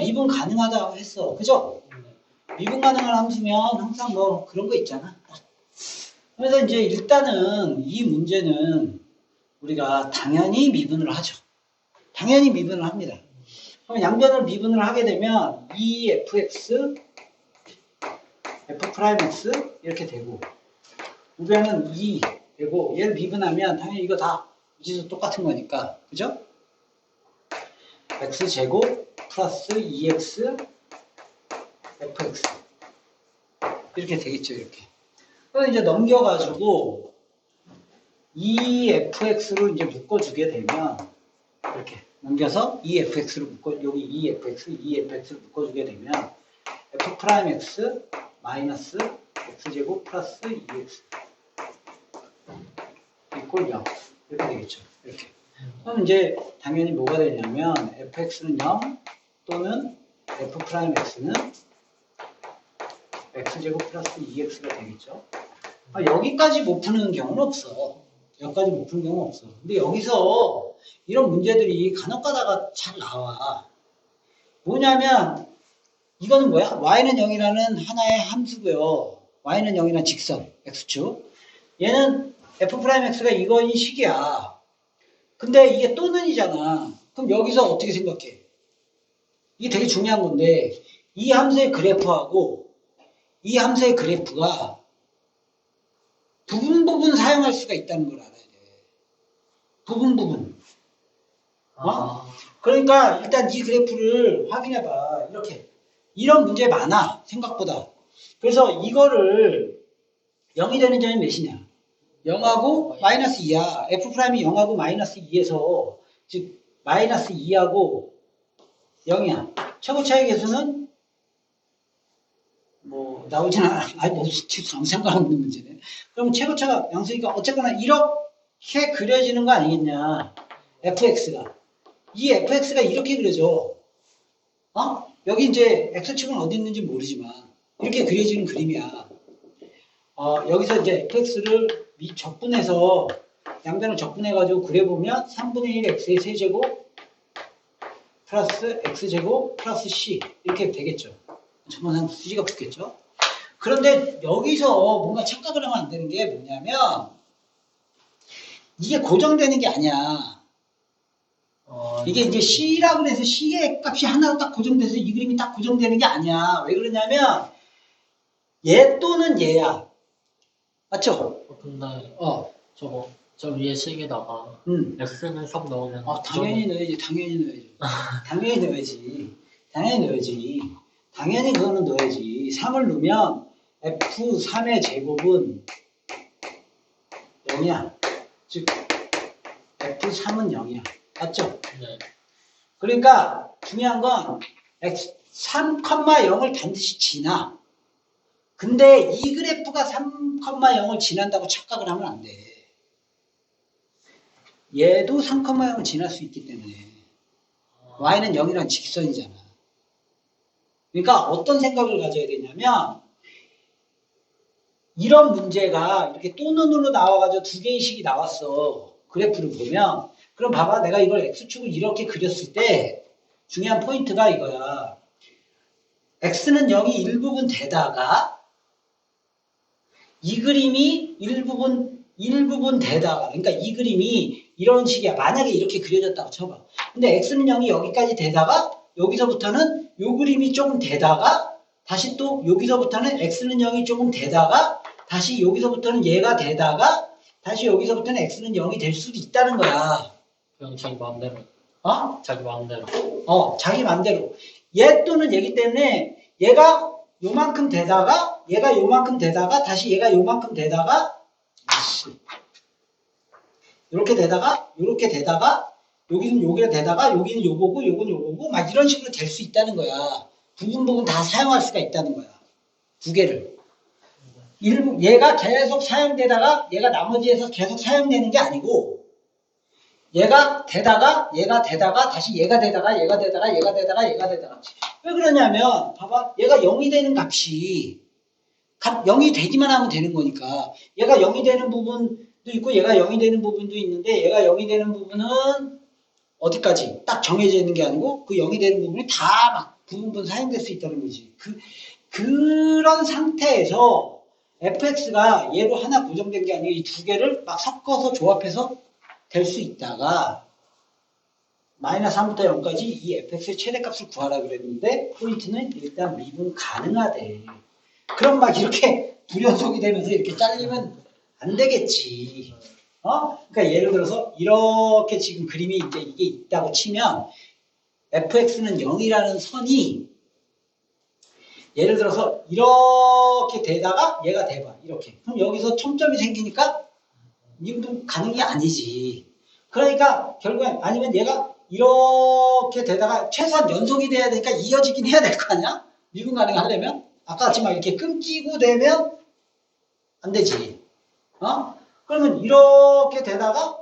미분 가능하다고 했어. 그죠? 미분 가능한 함수면 항상 뭐 그런 거 있잖아. 그래서 이제 일단은 이 문제는 우리가 당연히 미분을 하죠. 당연히 미분을 합니다. 그럼 양변을 미분을 하게 되면 2fx, f'x 이렇게 되고 우변은 2 되고 얘를 미분하면 당연히 이거 다 이지수 똑같은 거니까 그죠? x제곱 플러스 2x fx 이렇게 되겠죠. 이렇게. 그래서 이제 넘겨가지고 2fx로 이제 묶어주게 되면 이렇게 넘겨서 2fx로 여기 2fx로 묶어주게 되면 f'x 마이너스 x제곱 플러스 2x 이꼴 0 이렇게 되겠죠. 이렇게. 그럼 이제 당연히 뭐가 되냐면 fx는 0 또는 f'x는 x제곱 플러스 2x가 되겠죠. 여기까지 못 푸는 경우는 없어. 여기까지 못 푸는 경우는 없어. 근데 여기서 이런 문제들이 간혹 가다가 잘 나와. 뭐냐면 이거는 뭐야? y는 0이라는 하나의 함수고요. y는 0이라는 직선, x축. 얘는 f'x가 이거인 식이야. 근데 이게 또는이잖아. 그럼 여기서 어떻게 생각해? 이게 되게 중요한 건데 이 함수의 그래프하고 이 함수의 그래프가 부분 사용할 수가 있다는 걸 알아야 돼. 부분. 그러니까 일단 이 그래프를 확인해봐. 이렇게. 이런 문제 많아. 생각보다. 그래서 이거를 0이 되는 점이 몇이냐? 0하고 마이너스 2야. f'이 0하고 마이너스 2에서 즉 마이너스 2하고 0이야. 최고 차이 계수는 뭐 나오진 않아. 아니 뭐 아무 상관없는 문제네. 그럼 최고차가 양수니까 어쨌거나 이렇게 그려지는 거 아니겠냐? fx가. 이 fx가 이렇게 그려져. 여기 이제 x축은 어디 있는지 모르지만 이렇게 그려지는 그림이야. 여기서 이제 fx를 적분해서 양변을 적분해가지고 그려보면 3분의 1 x의 세제곱 플러스 x제곱 플러스 c 이렇게 되겠죠. 정말 수지가 붙겠죠. 그런데 여기서 뭔가 착각을 하면 안 되는 게 뭐냐면 이게 고정되는 게 아니야. 이게 이제 C라고 해서 C의 값이 하나로 딱 고정돼서 이 그림이 딱 고정되는 게 아니야. 왜 그러냐면 얘 또는 얘야. 맞죠? 근데 저 위에 식에다가 x는 3 넣으면 당연히 넣어야지. 당연히 그거는 넣어야지. 3을 넣으면 f3의 제곱은 0이야. 즉 f3은 0이야. 맞죠? 네. 그러니까 중요한 건 3,0을 반드시 지나. 근데 이 그래프가 3,0을 지난다고 착각을 하면 안 돼. 얘도 3,0을 지날 수 있기 때문에 y는 0이란 직선이잖아. 그러니까 어떤 생각을 가져야 되냐면 이런 문제가 이렇게 또는으로 나와가지고 두 개의 식이 나왔어. 그래프를 보면 그럼 봐봐. 내가 이걸 x축을 이렇게 그렸을 때 중요한 포인트가 이거야. x는 0이 일부분 되다가 이 그림이 일부분 되다가 그러니까 이 그림이 이런 식이야. 만약에 이렇게 그려졌다고 쳐봐. 근데 x는 0이 여기까지 되다가 여기서부터는 요 그림이 조금 되다가 다시 또 여기서부터는 x는 0이 조금 되다가 다시 여기서부터는 얘가 되다가 다시 여기서부터는 x는 0이 될 수도 있다는 거야. 그냥 자기 마음대로. 자기 마음대로. 얘 또는 얘기 때문에 얘가 요만큼 되다가 얘가 요만큼 되다가 다시 얘가 요만큼 되다가 이렇게 되다가 이렇게 되다가 여기는 요게 되다가 여기는 요거고 요건 요거고 막 이런 식으로 될 수 있다는 거야. 부분 다 사용할 수가 있다는 거야. 두 개를. 얘가 계속 사용되다가 얘가 나머지에서 계속 사용되는 게 아니고 얘가 되다가 다시 얘가 되다가 얘가 되다가 왜 그러냐면 봐봐. 얘가 0이 되는 값이 0이 되기만 하면 되는 거니까 얘가 0이 되는 부분도 있고 얘가 0이 되는 부분도 있는데 얘가 0이 되는 부분은 어디까지 딱 정해져 있는 게 아니고 그 0이 되는 부분이 다 막 부분분 사용될 수 있다는 거지. 그런 상태에서 fx가 얘로 하나 고정된 게 아니고 이 두 개를 막 섞어서 조합해서 될 수 있다가 마이너스 3부터 0까지 이 fx의 최대값을 구하라 그랬는데 포인트는 일단 미분 가능하대. 그럼 막 이렇게 불연속이 되면서 이렇게 잘리면 안 되겠지. 그러니까 예를 들어서 이렇게 지금 그림이 이제 이게 있다고 치면 fx는 0이라는 선이 예를 들어서 이렇게 되다가 얘가 돼봐. 이렇게. 그럼 여기서 첨점이 생기니까 미분 가능이 아니지. 그러니까 결국엔 아니면 얘가 이렇게 되다가 최소한 연속이 돼야 되니까 이어지긴 해야 될 거 아니야? 미분 가능하려면? 아까 같이 막 이렇게 끊기고 되면 안 되지. 그러면 이렇게 되다가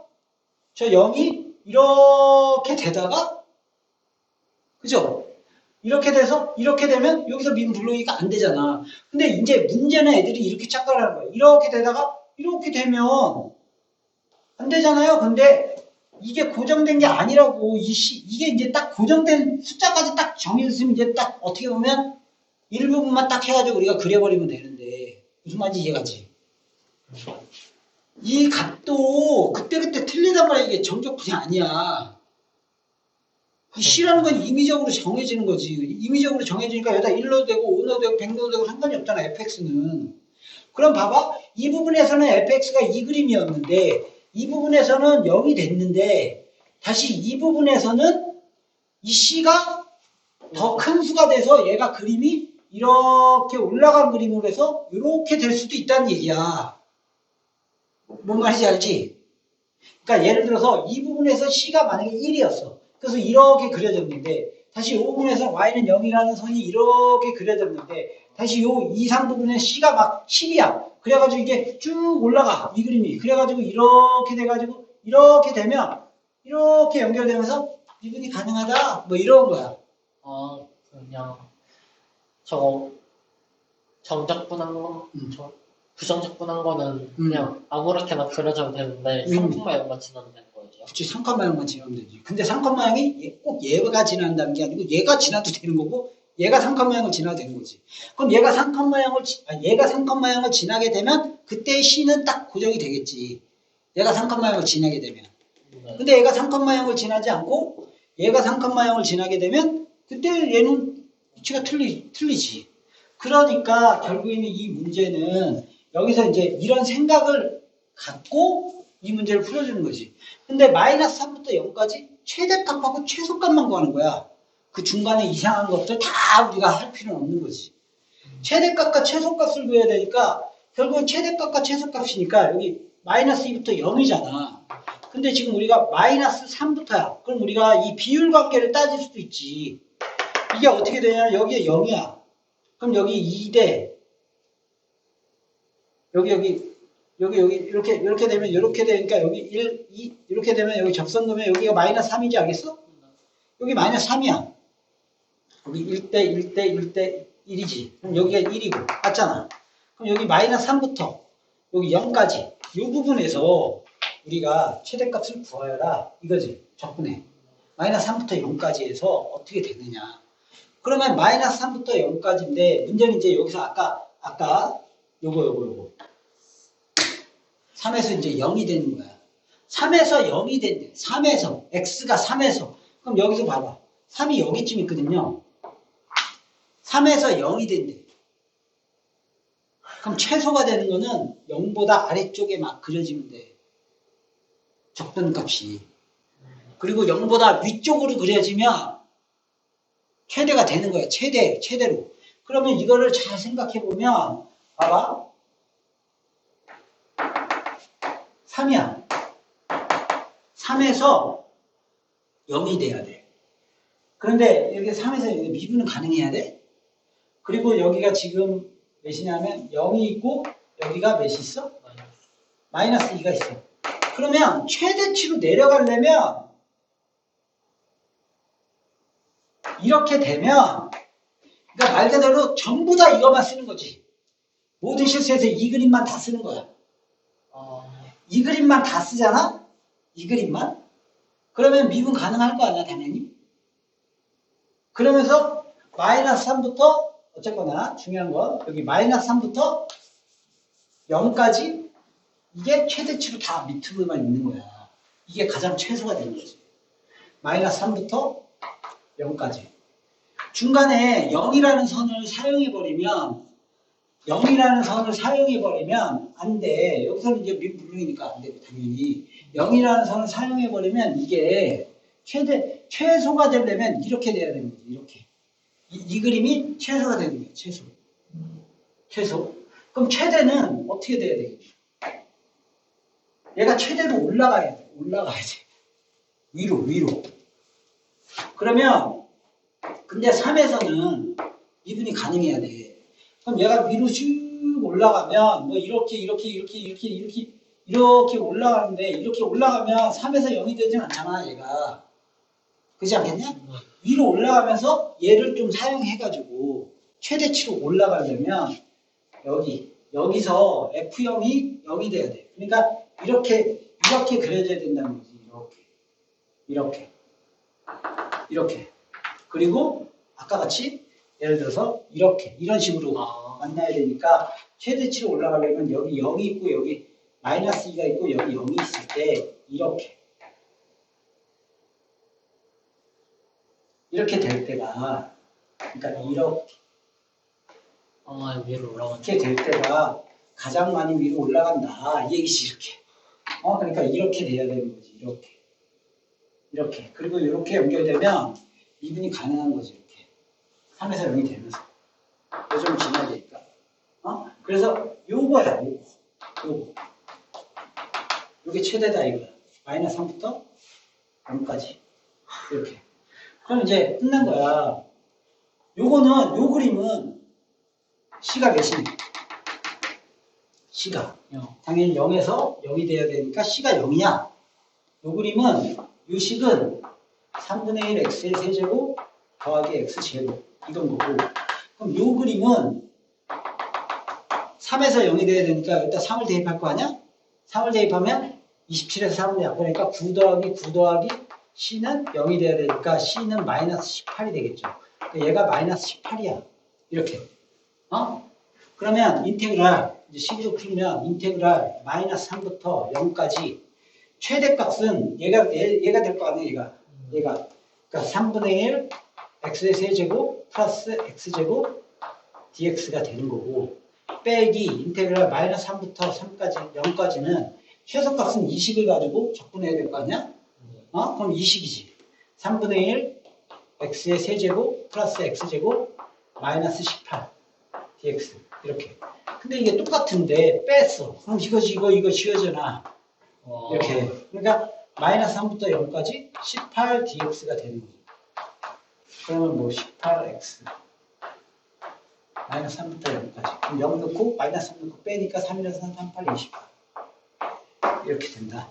저 0이 이렇게 되다가 그죠? 이렇게 돼서 이렇게 되면 여기서 미분 불능이가 안 되잖아. 근데 이제 문제는 애들이 이렇게 착각하는 거야. 이렇게 되다가 이렇게 되면 안 되잖아요. 근데 이게 고정된 게 아니라고. 이게 이제 딱 고정된 숫자까지 딱 정해졌으면 이제 딱 어떻게 보면 일부분만 딱 해가지고 우리가 그려버리면 되는데 무슨 말인지 이해가지? 이 값도 그때그때 틀리단 말이야. 이게 정적분이 아니야. 이 C라는 건 임의적으로 정해지는 거지. 임의적으로 정해지니까 여기다 1넣어도 되고 5넣어도 되고 100 넣어도 되고 상관이 없잖아. fx는. 그럼 봐봐. 이 부분에서는 fx가 이 그림이었는데 이 부분에서는 0이 됐는데 다시 이 부분에서는 이 C가 더 큰 수가 돼서 얘가 그림이 이렇게 올라간 그림으로 해서 이렇게 될 수도 있다는 얘기야. 뭔 말인지 알지? 그러니까 예를 들어서 이 부분에서 C가 만약에 1이었어. 그래서 이렇게 그려졌는데 다시 이 부분에서 Y는 0이라는 선이 이렇게 그려졌는데 다시 이 이상 부분에 C가 막 10이야. 그래가지고 이게 쭉 올라가. 이 그림이. 그래가지고 이렇게 돼가지고 이렇게 되면 이렇게 연결되면서 미분이 가능하다. 뭐 이런 거야. 그냥 저거 정적분한 거, 부정적분한 거는 그냥 아무렇게나 그려져도 되는데 3콤마형만 지나면 되는 거죠. 그치, 3콤마형만 지나면 되지. 근데 3콤마형이 꼭 얘가 지난다는 게 아니고 얘가 지나도 되는 거고 얘가 3콤마형을 지나도 되는 거지. 그럼 얘가 3콤마형을 지나게 되면 그때 C는 딱 고정이 되겠지. 얘가 3콤마형을 지나게 되면. 근데 얘가 3콤마형을 지나지 않고 얘가 3콤마형을 지나게 되면 그때 얘는 위치가 틀리지. 그러니까 결국에는 이 문제는 여기서 이제 이런 생각을 갖고 이 문제를 풀어주는 거지. 근데 마이너스 3부터 0까지 최대값하고 최소값만 구하는 거야. 그 중간에 이상한 것들 다 우리가 할 필요는 없는 거지. 최대값과 최소값을 구해야 되니까 결국은 최대값과 최소값이니까 여기 마이너스 2부터 0이잖아. 근데 지금 우리가 마이너스 3부터야. 그럼 우리가 이 비율 관계를 따질 수도 있지. 이게 어떻게 되냐면 여기에 0이야. 그럼 여기 2대 여기 이렇게 되면 이렇게 되니까 여기 1, 2 이렇게 되면 여기 접선 넣으면 여기가 마이너스 3이지 알겠어? 여기 마이너스 3이야. 여기 1대 1이지. 그럼 여기가 1이고 맞잖아. 그럼 여기 마이너스 3부터 여기 0까지 이 부분에서 우리가 최대값을 구하여라 이거지. 적분해. 마이너스 3부터 0까지 해서 어떻게 되느냐. 그러면 마이너스 3부터 0까지인데 문제는 이제 여기서 아까 요거 3에서 이제 0이 되는 거야. 3에서 0이 된대. 3에서 x가 3에서 그럼 여기서 봐봐. 3이 여기쯤 있거든요. 3에서 0이 된대. 그럼 최소가 되는 거는 0보다 아래쪽에 막 그려지면 돼. 적분값이. 그리고 0보다 위쪽으로 그려지면 최대가 되는 거야. 최대로. 그러면 이거를 잘 생각해 보면 봐봐. 3이야. 3에서 0이 돼야 돼. 그런데 이렇게 3에서 여기 미분은 가능해야 돼. 그리고 여기가 지금 몇이냐면 0이 있고 여기가 몇이 있어? 마이너스 2가 있어. 그러면 최대치로 내려가려면 이렇게 되면 그러니까 말 그대로 전부 다 이것만 쓰는 거지. 모든 실수에서 이 그림만 다 쓰는 거야. 이 그림만 다 쓰잖아? 이 그림만? 그러면 미분 가능할 거 아니야, 당연히? 그러면서 마이너스 3부터 어쨌거나 중요한 건 여기 마이너스 3부터 0까지 이게 최대치로 다 밑으로만 있는 거야. 이게 가장 최소가 되는 거지. 마이너스 3부터 0까지. 중간에 0이라는 선을 사용해버리면 안 돼. 여기서는 이제 물론이니까 안 되고 당연히 0이라는 선을 사용해버리면 이게 최소가 되려면 이렇게 돼야 되는 거지. 이렇게. 이 그림이 최소가 되는 거예요. 최소. 그럼 최대는 어떻게 돼야 되겠지? 얘가 최대로 올라가야 돼. 위로. 그러면 근데 3에서는 이분이 가능해야 돼. 그럼 얘가 위로 쭉 올라가면 뭐 이렇게 올라가는데 이렇게 올라가면 3에서 0이 되진 않잖아, 얘가. 그렇지 않겠냐? 위로 올라가면서 얘를 좀 사용해가지고 최대치로 올라가려면 여기서 F0이 0이 돼야 돼. 그러니까 이렇게 그려져야 된다는 거지. 이렇게. 그리고 아까 같이 예를 들어서 이런 식으로 만나야 되니까 최대치로 올라가려면 여기 0이 있고 여기 마이너스 2가 있고 여기 0이 있을 때 이렇게 될 때가 그러니까 위로 올라가는. 이렇게 될 때가 가장 많이 위로 올라간다. 이 얘기지 이렇게. 그러니까 이렇게 돼야 되는 거지. 이렇게. 그리고 이렇게 연결되면 이분이 가능한 거지. 이렇게. 3에서 0이 되면서. 좀 지나야 되니까. 그래서 요거야. 요거. 요게 최대다 이거야. 마이너스 3부터 0까지. 이렇게. 그럼 이제 끝난 거야. 요 그림은 C가 몇이니? C가. 당연히 0에서 0이 돼야 되니까 C가 0이야. 요 그림은, 요 식은 3분의 1 x의 세제곱 더하기 x제곱. 이건 거고. 그럼 요 그림은 3에서 0이 돼야 되니까 일단 3을 대입할 거 아니야? 3을 대입하면 27에서 3을 대입. 그러니까 9 더하기 C는 0이 돼야 되니까 C는 마이너스 18이 되겠죠. 그러니까 얘가 마이너스 18이야. 이렇게. 그러면 인테그랄, 이제 식으로 풀면 인테그랄 마이너스 3부터 0까지 최대값은 얘가 될 거 아니야, 얘가. 그러니까 3분의 1 x의 세제곱 플러스 x제곱 dx가 되는 거고, 빼기 인테그랄 마이너스 3부터 3까지 0까지는 최소값은 이 식을 가지고 적분해야 될 거 아니야? 그럼 이 식이지. 3분의 1 x의 세제곱 플러스 x제곱 마이너스 18 dx 이렇게. 근데 이게 똑같은데 뺐어. 그럼 이거 지워져나. 이렇게. 그러니까 마이너스 3부터 0까지 18 dx가 되는 거죠. 그러면 뭐 18x 마이너스 3부터 0까지. 그럼 0 넣고 마이너스 3 넣고 빼니까 3 1에서 3, 8, 28 이렇게 된다.